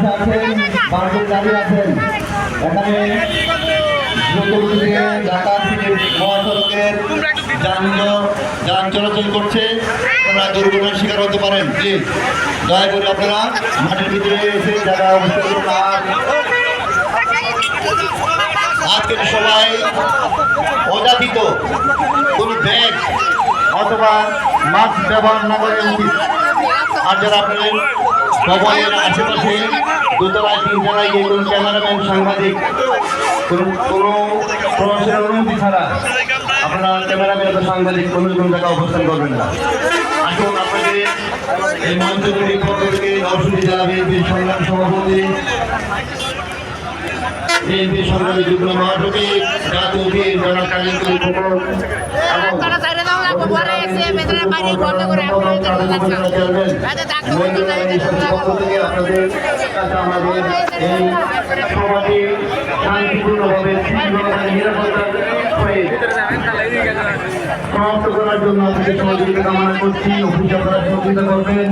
বসে আছেন, বারবার দাঁড়িয়ে আছেন। এখানে ঢাকা থেকে মহাসড়কের যান চলাচল করছে, আপনারা দুর্ঘটনার শিকার হতে পারেন। জি, দয়া করে আপনারা মাঠের ভিতরে এসে জায়গা অবস্থা করুন। আজকের সবাই অযাচিত কোন ব্যাগ অথবা মাস্ক ব্যবহার না করে উচিত। আর যারা আপনাদের ভবনের আশেপাশে দোতলায় তিনতলায় গিয়ে কোনো ক্যামেরাম্যান সাংবাদিক কোনো প্রবাসের অনুমতি ছাড়া আপনারা ক্যামেরাম্যান বা সাংবাদিক কোনো জায়গায় অবস্থান করবেন না। আসুন আপনাদের এই মঞ্চগুলির পক্ষ থেকে নরসিংদী জেলা বিএনপির সংগ্রামী সভাপতি, বিএনপি সংগ্রামী যুগ্ম মহাসচিব, জাতীয় বীর জনাব কাজী খোকন সমাপ্ত করার জন্য আপনাকে সহযোগিতা কামনা করছি। অফিস আপনারা সহযোগিতা করবেন।